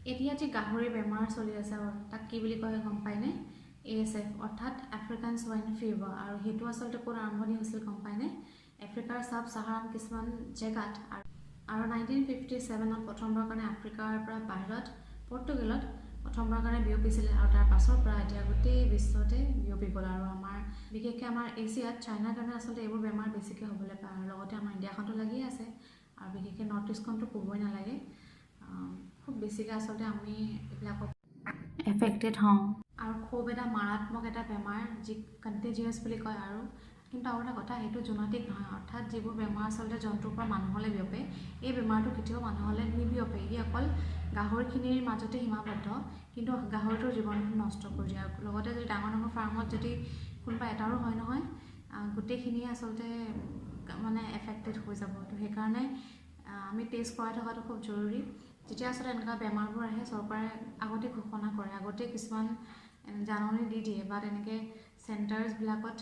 এতিয়া যে গাহৰি বেমাৰ চলি আছে তাক কি বুলি কয় গম পায়নে? ASF অৰ্থাৎ আফ্ৰিকান সোয়াইন ফিভাৰ। আৰু সেইটো আচলতে ক'ত আৰম্ভণি হৈছিল গম পায়নে? আফ্ৰিকাৰ সাব সাহাৰান কিছুমান জেগাত। আৰু 1957ত প্ৰথমবাৰৰ কাৰণে আফ্ৰিকাৰ পৰা বাহিৰত পৰ্তুগালত প্ৰথমবাৰৰ কাৰণে বিয়পিছিলে। আৰু তাৰ পাছৰ পৰা এতিয়া গোটেই বিশ্বতে বিয়পি গ'ল। আৰু আমাৰ বিশেষকৈ আমাৰ এছিয়াত চাইনাৰ কাৰণে আচলতে এইবোৰ বেমাৰ বেছিকৈ হ'বলৈ পায়। আৰু লগতে আমাৰ ইণ্ডিয়াখনতো লাগিয়ে আছে, আৰু বিশেষকৈ নৰ্থ ইষ্টখনতো ক'বই নালাগে। খুব বেছিকৈ আচলতে আমি এইবিলাকক এফেক্টেড হওঁ। আৰু খুব এটা মাৰাত্মক এটা বেমাৰ যি কণ্টেজিয়াছ বুলি কয়। আৰু কিন্তু আৰু এটা কথা, সেইটো জোনাটিক নহয়। অৰ্থাৎ যিবোৰ বেমাৰ আচলতে জন্তুৰ পৰা মানুহলৈ বিয়পে, এই বেমাৰটো কেতিয়াও মানুহলৈ নিবিয়পে। ই অকল গাহৰিখিনিৰ মাজতে সীমাবদ্ধ, কিন্তু গাহৰিটোৰ জীৱনটো নষ্ট কৰি দিয়ে। আৰু লগতে যদি ডাঙৰ ডাঙৰ ফাৰ্মত যদি কোনোবা এটাৰো হয় নহয়, গোটেইখিনিয়ে আচলতে মানে এফেক্টেড হৈ যাব। তো সেইকাৰণে আমি টেষ্ট কৰাই থকাটো খুব জৰুৰী। যেতিয়া আচলতে এনেকুৱা বেমাৰবোৰ আহে, চৰকাৰে আগতে ঘোষণা কৰে, আগতে কিছুমান জাননী দি দিয়ে, বা তেনেকৈ চেণ্টাৰ্ছবিলাকত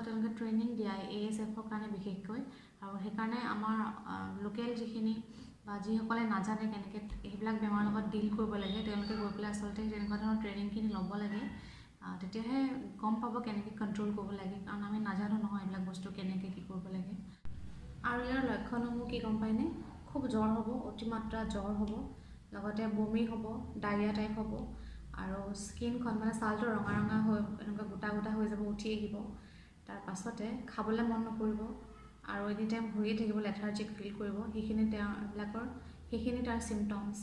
তেওঁলোকে ট্ৰেইনিং দিয়ায় ASFৰ কাৰণে বিশেষকৈ। আৰু সেইকাৰণে আমাৰ লোকেল যিখিনি বা যিসকলে নাজানে কেনেকৈ সেইবিলাক বেমাৰৰ লগত ডিল কৰিব লাগে, তেওঁলোকে গৈ পেলাই আচলতে তেনেকুৱা ধৰণৰ ট্ৰেইনিংখিনি ল'ব লাগে। তেতিয়াহে গম পাব কেনেকৈ কণ্ট্ৰল কৰিব লাগে, কাৰণ আমি নাজানো নহয় এইবিলাক বস্তু কেনেকৈ কি কৰিব লাগে। আৰু ইয়াৰ লক্ষণসমূহ কি গম পায়নে? খুব জ্বৰ হ'ব, অতিমাত্ৰা জ্বৰ হ'ব, লগতে বমি হ'ব, ডায়েৰিয়া টাইপ হ'ব, আৰু স্কিনখন মানে ছালটো ৰঙা ৰঙা হৈ এনেকুৱা গোটা গোটা হৈ যাব, উঠি আহিব। তাৰ পাছতে খাবলৈ মন নকৰিব, আৰু এনি টাইম ঘূৰিয়ে থাকিব, লেথাৰ্জিক ফিল কৰিব। সেইখিনি তাৰ চিমটমছ।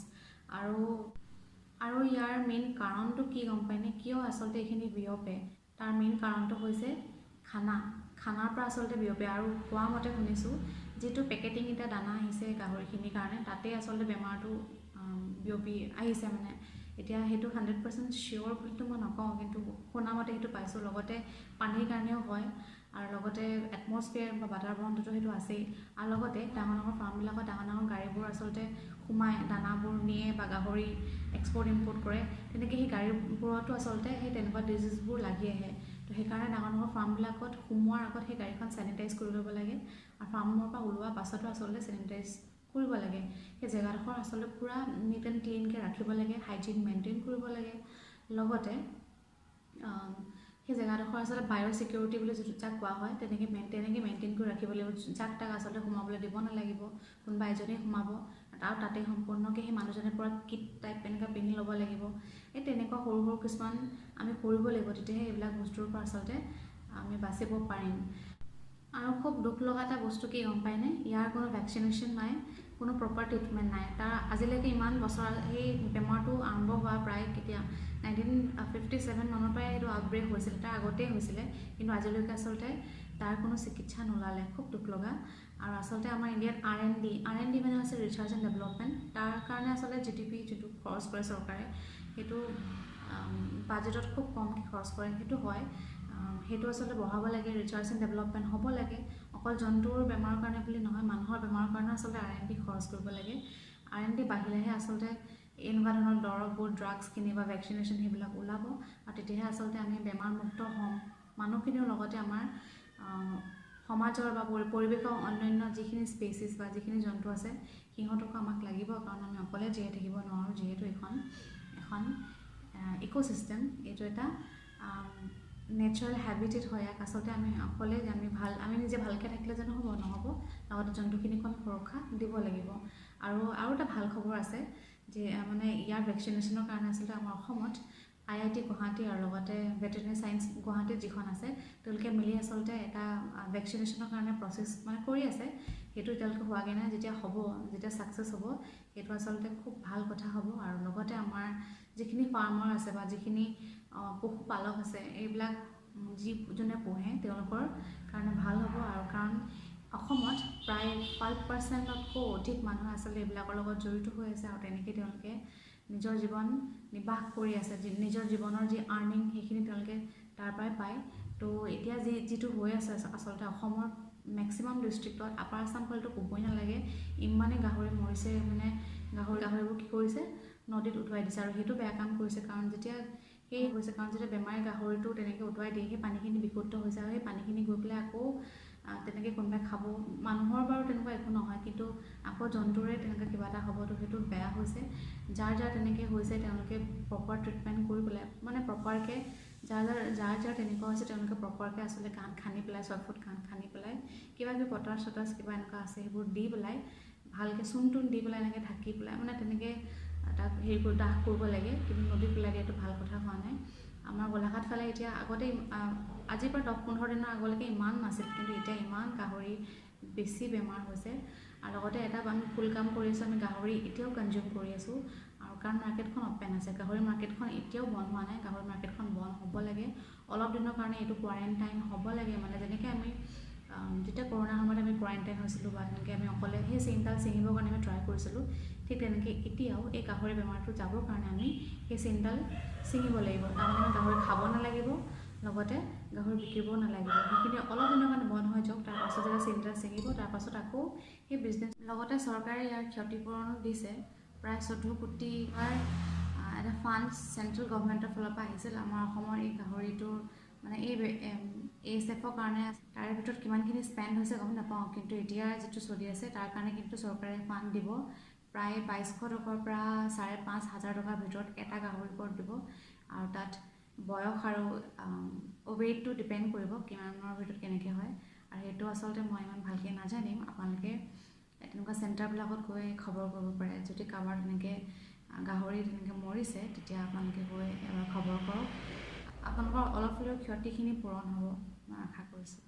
আৰু ইয়াৰ মেইন কাৰণটো কি গম পায়নে? কিয় আচলতে এইখিনি বিয়পে? তাৰ মেইন কাৰণটো হৈছে খানাৰ পৰা আচলতে বিয়পে। আৰু কোৱা মতে শুনিছোঁ, যিটো পেকেটিং এটা দানা আহিছে গাহৰিখিনিৰ কাৰণে, তাতেই আচলতে বেমাৰটো বিয়পি আহিছে। মানে এতিয়া সেইটো 100% চিয়'ৰ বুলিতো মই নকওঁ, কিন্তু শুনামতে সেইটো পাইছোঁ। লগতে পানীৰ কাৰণেও হয়, আৰু লগতে এটমছফিয়াৰ বা বাতাবৰণটোতো সেইটো আছেই। আৰু লগতে ডাঙৰ ডাঙৰ ফাৰ্মবিলাকত ডাঙৰ ডাঙৰ গাড়ীবোৰ আচলতে সোমাই দানাবোৰ নিয়ে বা গাহৰি এক্সপৰ্ট ইম্পৰ্ট কৰে। তেনেকৈ সেই গাড়ীবোৰতো আচলতে সেই তেনেকুৱা ডিজিজবোৰ লাগি আহে। তো সেইকাৰণে ডাঙৰ ডাঙৰ ফাৰ্মবিলাকত সোমোৱাৰ আগত সেই গাড়ীখন চেনিটাইজ কৰি ল'ব লাগে, আৰু ফাৰ্মৰ পৰা ওলোৱাৰ পাছতো আচলতে চেনিটাইজ কৰিব লাগে। সেই জেগাডোখৰ আচলতে পূৰা নিট এণ্ড ক্লিনকৈ ৰাখিব লাগে, হাইজিন মেইনটেইন কৰিব লাগে। লগতে সেই জেগাডোখৰ আচলতে বায়'ছিকিউৰিটি বুলি যাক কোৱা হয়, তেনেকৈ মেইনটেইন কৰি ৰাখিব লাগিব। যাক তাক আচলতে সোমাবলৈ দিব নালাগিব। কোনোবা এজনেই সোমাব, আৰু তাতে সম্পূৰ্ণকৈ সেই মানুহজনে পূৰা কিট টাইপ এনেকৈ পিন্ধি ল'ব লাগিব। এই তেনেকুৱা সৰু সৰু কিছুমান আমি কৰিব লাগিব, তেতিয়াহে এইবিলাক বস্তুৰ পৰা আচলতে আমি বাচিব পাৰিম। আৰু খুব দুখ লগা এটা বস্তু কি গম পায়নে? ইয়াৰ কোনো ভেকচিনেশ্যন নাই, কোনো প্ৰপাৰ ট্ৰিটমেণ্ট নাই। তাৰ আজিলৈকে ইমান বছৰ, সেই বেমাৰটো আৰম্ভ হোৱা প্ৰায় কেতিয়া 1957 মানৰ পৰাই এইটো আউটব্ৰেক হৈছিলে, তাৰ আগতেই হৈছিলে, কিন্তু আজিলৈকে আচলতে তাৰ কোনো চিকিৎসা নোলালে। খুব দুখ লগা। আৰু আচলতে আমাৰ ইণ্ডিয়াত R&D মানে হৈছে ৰিচাৰ্চ এণ্ড ডেভেলপমেণ্ট। তাৰ কাৰণে আচলতে GDP যিটো খৰচ কৰে চৰকাৰে, সেইটো বাজেটত খুব কমকৈ খৰচ কৰে। সেইটো হয়, সেইটো আচলতে বঢ়াব লাগে। ৰিচাৰ্চ এণ্ড ডেভেলপমেণ্ট হ'ব লাগে, অকল জন্তুৰ বেমাৰৰ কাৰণে বুলি নহয়, মানুহৰ বেমাৰৰ কাৰণে আচলতে R&D খৰচ কৰিব লাগে। R&D বাঢ়িলেহে আচলতে এনেকুৱা ধৰণৰ দৰৱবোৰ, ড্ৰাগছখিনি বা ভেকচিনেশ্যন সেইবিলাক ওলাব, আৰু তেতিয়াহে আচলতে আমি বেমাৰমুক্ত হ'ম। মানুহখিনিও লগতে আমাৰ সমাজৰ বা পৰিৱেশৰ অন্যান্য যিখিনি স্পেচিছ বা যিখিনি জন্তু আছে, সিহঁতকো আমাক লাগিব, কাৰণ আমি অকলে জীয়াই থাকিব নোৱাৰোঁ। যিহেতু এখন ইক'চিষ্টেম, এইটো এটা নেচাৰেল হেবিটেট হয়। ইয়াক আচলতে আমি অকলে আমি নিজে ভালকৈ থাকিলে জানো নহ'ব, লগতে জন্তুখিনিকো আমি সুৰক্ষা দিব লাগিব। আৰু এটা ভাল খবৰ আছে যে মানে ইয়াৰ ভেকচিনেশ্যনৰ কাৰণে আচলতে আমাৰ অসমত IIT গুৱাহাটী আৰু লগতে ভেটেৰিনেৰী ছায়েন্স গুৱাহাটীত যিখন আছে, তেওঁলোকে মিলি আচলতে এটা ভেকচিনেশ্যনৰ কাৰণে প্ৰচেছ মানে কৰি আছে। সেইটো এতিয়ালৈকে হোৱাগৈ নাই। যেতিয়া ছাকচেছ হ'ব, সেইটো আচলতে খুব ভাল কথা হ'ব। আৰু লগতে আমাৰ যিখিনি ফাৰ্মাৰ আছে বা যিখিনি পশুপালক আছে, এইবিলাক যিজনে পোহে তেওঁলোকৰ কাৰণে ভাল হ'ব। আৰু কাৰণ অসমত প্ৰায় 5%তকৈ অধিক মানুহ আচলতে এইবিলাকৰ লগত জড়িত হৈ আছে, আৰু তেনেকৈ তেওঁলোকে নিজৰ জীৱন নিৰ্বাহ কৰি আছে। নিজৰ জীৱনৰ যি আৰ্নিং, সেইখিনি তেওঁলোকে তাৰ পৰাই পায়। তো এতিয়া যিটো হৈ আছে আচলতে অসমৰ মেক্সিমাম ডিষ্ট্ৰিক্টত, আপাৰ আছাম ফালটো ক'বই নালাগে, ইমানেই গাহৰি মৰিছে। মানে গাহৰিবোৰ কি কৰিছে, নদীত উটুৱাই দিছে। আৰু সেইটো বেয়া কাম কৰিছে, কাৰণ যেতিয়া বেমাৰী গাহৰিটো তেনেকৈ উটুৱাই দিয়ে, সেই পানীখিনি বিশুদ্ধ হৈছে, আৰু সেই পানীখিনি গৈ পেলাই আকৌ তেনেকৈ কোনোবাই খাব। মানুহৰ বাৰু তেনেকুৱা একো নহয়, কিন্তু আকৌ জন্তুৰে তেনেকৈ কিবা এটা হ'ব, তো সেইটো বেয়া হৈছে। যাৰ তেনেকৈ হৈছে তেওঁলোকে প্ৰপাৰ ট্ৰিটমেণ্ট কৰি পেলাই মানে প্ৰপাৰকৈ যাৰ তেনেকুৱা হৈছে তেওঁলোকে প্ৰপাৰকৈ আচলতে কাণ খান্দি পেলাই 6 ফুট কাণ খান্দি পেলাই কিবা পটাছ চটাছ কিবা এনেকুৱা আছে সেইবোৰ দি পেলাই ভালকৈ চূণ দি পেলাই এনেকৈ ঢাকি পেলাই মানে তেনেকৈ তাক হেৰি কৰি দাহ কৰিব লাগে কিন্তু নদীত পেলাই দিয়াটো ভাল কথা হোৱা নাই আমাৰ গোলাঘাট ফালে এতিয়া আগতে আজিৰ পৰা 10-15 দিনৰ আগলৈকে ইমান নাছিল কিন্তু এতিয়া ইমান গাহৰি বেছি বেমাৰ হৈছে আৰু লগতে এটা আমি ফুল কাম কৰি আছোঁ আমি গাহৰি এতিয়াও কনজিউম কৰি আছোঁ আৰু কাৰণ মাৰ্কেটখন অপেন আছে গাহৰি মাৰ্কেটখন এতিয়াও বন্ধ হোৱা নাই গাহৰি মাৰ্কেটখন বন্ধ হ'ব লাগে অলপ দিনৰ কাৰণে এইটো কোৱাৰেণ্টাইন হ'ব লাগে মানে যেনেকৈ আমি যেতিয়া কৰোণাৰ সময়ত আমি কোৱাৰেণ্টাইন হৈছিলোঁ বা তেনেকৈ আমি অকলে সেই চেইনডাল ছিঙিবৰ কাৰণে আমি ট্ৰাই কৰিছিলোঁ ঠিক তেনেকৈ এতিয়াও এই গাহৰি বেমাৰটো যাবৰ কাৰণে আমি সেই চেইনডাল ছিঙিব লাগিব তাৰমানে আমি গাহৰি খাব নালাগিব লগতে গাহৰি বিকিবও নালাগিব সেইখিনি অলপ দিনৰ কাৰণে বন্ধ হৈ যাওক তাৰপাছত যেতিয়া চেইনডাল ছিঙিব তাৰপাছত আকৌ সেই বিজনেছ লগতে চৰকাৰে ইয়াৰ ক্ষতিপূৰণো দিছে প্ৰায় 14 কোটিৰ এটা ফাণ্ড চেণ্ট্ৰেল গভৰ্ণমেণ্টৰ ফালৰ পৰা আহিছিল আমাৰ অসমৰ এই গাহৰিটোৰ মানে এই ASFৰ কাৰণে তাৰে ভিতৰত কিমানখিনি স্পেণ্ড হৈছে গম নাপাওঁ কিন্তু এতিয়া যিটো চলি আছে তাৰ কাৰণে কিন্তু চৰকাৰে ফাণ্ড দিব প্ৰায় 2200 টকাৰ পৰা 5,500 টকাৰ ভিতৰত এটা গাহৰিৰ ওপৰত দিব আৰু তাত বয়স আৰু ৱেইটটো ডিপেণ্ড কৰিব কিমানৰ ভিতৰত কেনেকৈ হয় আৰু সেইটো আচলতে মই ইমান ভালকৈ নাজানিম আপোনালোকে তেনেকুৱা চেণ্টাৰবিলাকত গৈ খবৰ কৰিব পাৰে যদি কাৰোবাৰ তেনেকৈ গাহৰি তেনেকৈ মৰিছে তেতিয়া আপোনালোকে গৈ এবাৰ খবৰ কৰক আপোনালোকৰ অলপ হ'লেও ক্ষতিখিনি পূৰণ হ'ব মই আশা কৰিছোঁ